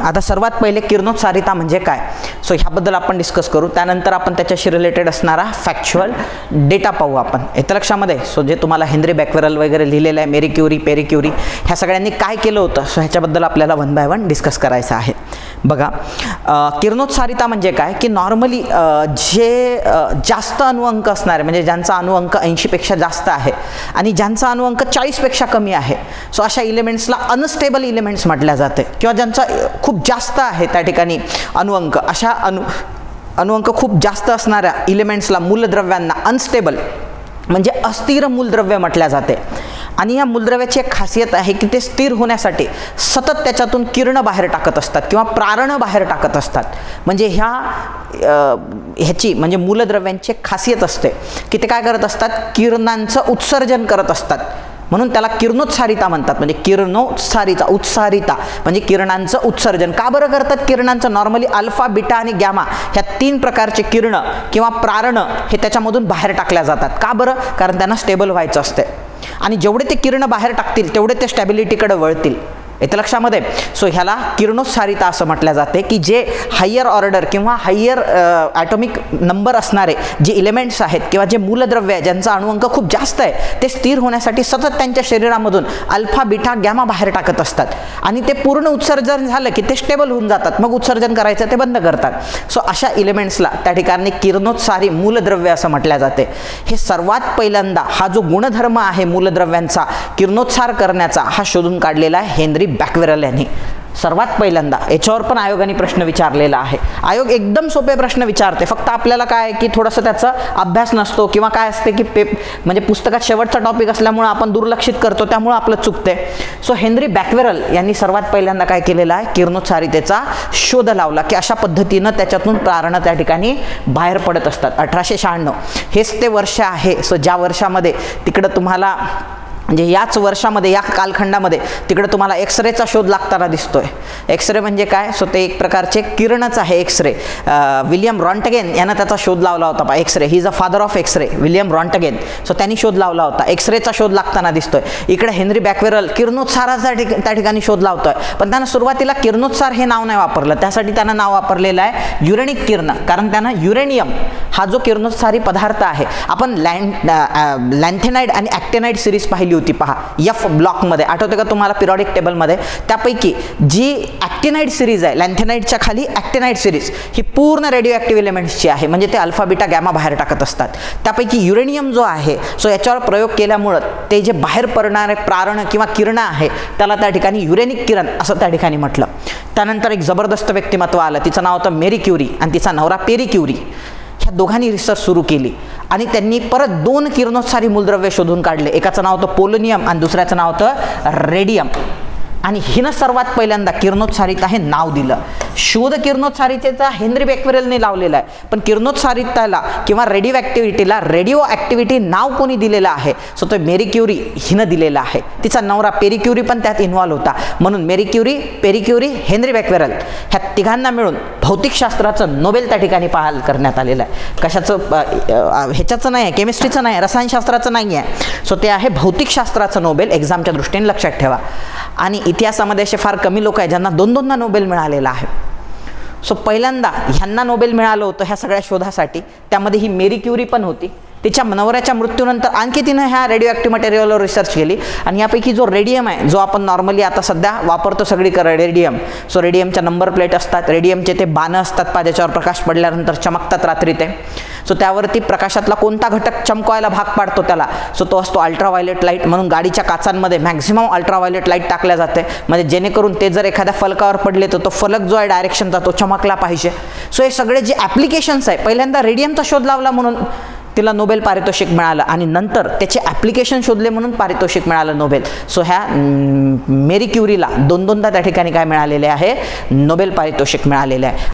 आता सर्वात पहिले किरणोत्सारिता म्हणजे काय, सो ह्याबद्दल आपण डिस्कस करू. त्यानंतर आपण त्याच्याशी रिलेटेड असणारा फॅक्च्युअल डेटा पाहू आपण. येत्या लक्षामध्ये सो जे तुम्हाला हेनरी बॅक्वेरल वगैरे लिहिलेलं आहे, मेरी क्युरी, पेरी क्युरी, ह्या सगळ्यांनी काय केलं होतं, सो ह्याच्याबद्दल आपल्याला वन बाय वन डिस्कस करायचं आहे. बघा, किरणोत्सारिता म्हणजे काय की नॉर्मली जे जास्त अनुअंक असणारे, म्हणजे ज्यांचा अनुअंक 80पेक्षा जास्त आहे आणि ज्यांचा अनुअंक 40पेक्षा कमी आहे, सो अशा इलिमेंट्सला अनस्टेबल इलिमेंट्स म्हटल्या जाते. किंवा ज्यांचा खूप जास्त आहे त्या ठिकाणी अनुअंक, अशा अनुअंक खूप जास्त असणाऱ्या इलिमेंट्सला, मूलद्रव्यांना अनस्टेबल म्हणजे अस्थिर मूलद्रव्य म्हटल्या जाते. आणि या मूलद्रव्याची एक खासियत आहे की ते स्थिर होण्यासाठी सतत त्याच्यातून किरण बाहेर टाकत असतात किंवा प्रारण बाहेर टाकत असतात. म्हणजे ह्याची म्हणजे मूलद्रव्यांची एक खासियत असते की ते काय करत असतात, किरणांचं उत्सर्जन करत असतात. म्हणून त्याला किरणोत्सारिता म्हणतात. म्हणजे किरणोत्सारिता, उत्सारिता म्हणजे किरणांचं उत्सर्जन. का बरं करतात किरणांचं? नॉर्मली अल्फा, बीटा आणि गॅमा ह्या 3 प्रकारचे किरण किंवा प्रारण हे त्याच्यामधून बाहेर टाकल्या जातात. का बरं? कारण त्यांना स्टेबल व्हायचं असते आणि जेवढे ते किरण बाहेर टाकतील तेवढे ते स्टॅबिलिटीकडे वळतील. येत्या लक्षामध्ये सो ह्याला किरणोत्सारिता असं म्हटलं जाते की जे हायर ऑर्डर किंवा हायर ॲटॉमिक नंबर असणारे जे इलिमेंट्स आहेत किंवा जे मूलद्रव्य आहे ज्यांचा अणुअंक खूप जास्त आहे ते स्थिर होण्यासाठी सतत त्यांच्या शरीरामधून अल्फा, बीटा, गॅमा बाहेर टाकत असतात आणि ते पूर्ण उत्सर्जन झालं की ते स्टेबल होऊन जातात. मग उत्सर्जन करायचं ते बंद करतात. सो अशा इलिमेंट्सला त्या ठिकाणी किरणोत्सारी मूलद्रव्य असं म्हटलं जाते. हे सर्वात पहिल्यांदा हा जो गुणधर्म आहे मूलद्रव्यांचा किरणोत्सार करण्याचा हा शोधून काढलेला आहे हेनरी बॅक्वेरल यांनी सर्वात पहिल्यांदा. याच्यावर पण आयोगाने प्रश्न विचारलेला आहे. आयोग एकदम सोपे प्रश्न विचारते, फक्त आपल्याला काय आहे की थोडंसं त्याचा अभ्यास नसतो किंवा काय असते की म्हणजे पुस्तकात शेवटचा टॉपिक असल्यामुळे आपण दुर्लक्षित करतो, त्यामुळे आपलं चुकते. सो हेनरी बॅक्वेरल यांनी सर्वात पहिल्यांदा काय केलेलं आहे, किरणोत्सारितेचा शोध लावला की अशा पद्धतीनं त्याच्यातून प्रारण त्या ठिकाणी बाहेर पडत असतात. 1896 हेच ते वर्ष आहे सो ज्या वर्षामध्ये तिकडं तुम्हाला म्हणजे याच वर्षामध्ये या कालखंडामध्ये तिकडे तुम्हाला एक्सरेचा शोध लागताना दिसतोय. एक्सरे म्हणजे काय, सो ते एक प्रकारचे किरणच आहे एक्सरे. विलियम रॉन्टगेन यानं त्याचा शोध लावला होता. X ray, he is a father of X ray, William Roentgen. So त्यांनी शोध लावला होता. एक्सरेचा शोध लागताना दिसतोय. इकडे हेनरी बॅक्वेरल किरणोत्साराचा त्या ठिकाणी शोध लावतोय, पण त्यानं सुरुवातीला किरणोत्सार हे नाव नाही वापरलं. त्यासाठी त्यानं नाव वापरलेलं आहे युरेनिक किरण, कारण त्यानं युरेनियम हा जो किरणोत्सारी पदार्थ आहे, आपण लॅन्थेनाइड आणि ॲक्टेनाइड सिरीज पाहिली होती पहा एफ ब्लॉकमध्ये, आठवते का तुम्हाला पिरियडिक टेबलमध्ये? त्यापैकी जी ॲक्टिनाइड सिरीज आहे, लॅन्थेनाइडच्या खाली ॲक्टिनाइड सिरीज ही पूर्ण रेडिओ ॲक्टिव्ह एलिमेंट्सची आहे. म्हणजे ते अल्फा, बीटा, गॅमा बाहेर टाकत असतात. त्यापैकी युरेनियम जो आहे सो याच्यावर प्रयोग केल्यामुळं ते जे बाहेर पडणारे प्रारण किंवा किरणं आहे त्याला त्या ठिकाणी युरेनिक किरण असं त्या ठिकाणी म्हटलं. त्यानंतर एक जबरदस्त व्यक्तिमत्व आलं, तिचं नाव होतं मेरी क्युरी आणि तिचा नवरा पेरी क्युरी. ह्या दोघांनी रिसर्च सुरू केली आणि त्यांनी परत 2 किरणोत्सारी मूलद्रव्य शोधून काढले. एकाचं नाव होतं पोलोनियम आणि दुसऱ्याचं नाव होतं रेडियम. आणि हिनं सर्वात पहिल्यांदा किरणोत्सारिता हे नाव दिलं. शोध किरणोत्सारितेचा हेनरी बॅक्वेरलने लावलेला आहे, पण किरणोत्सारिताला किंवा रेडिओ ॲक्टिव्हिटीला रेडिओ ॲक्टिव्हिटी नाव कोणी दिलेलं आहे, सो तो मेरी क्युरी हिनं दिलेला आहे. तिचा नवरा पेरी क्युरी पण त्यात इन्व्हॉल्व होता. म्हणून Marie Curie, Pierre Curie, Henri Becquerel ह्या तिघांना मिळून भौतिकशास्त्राचं नोबेल त्या ठिकाणी बहाल करण्यात आलेलं आहे. कशाचं? ह्याच्याचं नाही आहे, केमिस्ट्रीचं नाही आहे, रसायनशास्त्राचं नाही आहे. सो ते आहे भौतिकशास्त्राचं नोबेल. एक्झामच्या दृष्टीने लक्षात ठेवा. आणि इतिहासामध्ये असे फार कमी लोक आहेत ज्यांना 2-2दा नोबेल मिळालेला आहे. सो पहिल्यांदा ह्यांना नोबेल मिळालं होतं ह्या सगळ्या शोधासाठी. त्यामध्ये ही मेरी क्युरी पण होती. तिच्या नवऱ्याच्या मृत्यूनंतर आणखी तिनं ह्या रेडिओ ॲक्टिव्ह मटेरियलवर रिसर्च केली आणि यापैकी जो रेडियम आहे, जो आपण नॉर्मली आता सध्या वापरतो सगळीकडे रेडियम, सो रेडियमच्या नंबर प्लेट असतात, रेडियमचे ते बाणं असतात पहा ज्याच्यावर प्रकाश पडल्यानंतर चमकतात रात्री ते. सो त्यावरती प्रकाशातला कोणता घटक चमकवायला भाग पाडतो त्याला, सो तो असतो अल्ट्राव्हायोलेट लाईट. म्हणून गाडीच्या काचांमध्ये मॅक्झिमम अल्ट्राव्हायोलेट लाईट टाकल्या जाते, म्हणजे जेणेकरून ते जर एखाद्या फलकावर पडले तर तो फलक जो आहे डायरेक्शनचा तो चमकला पाहिजे. सो हे सगळे जे ॲप्लिकेशन्स आहे, पहिल्यांदा रेडियमचा शोध लावला म्हणून तिला नोबेल पारितोषिक मिळालं आणि नंतर त्याचे ॲप्लिकेशन शोधले म्हणून पारितोषिक मिळालं नोबेल. सो ह्या मेरी क्युरीला 2-2दा त्या ठिकाणी काय मिळालेले आहे, नोबेल पारितोषिक मिळालेले आहे.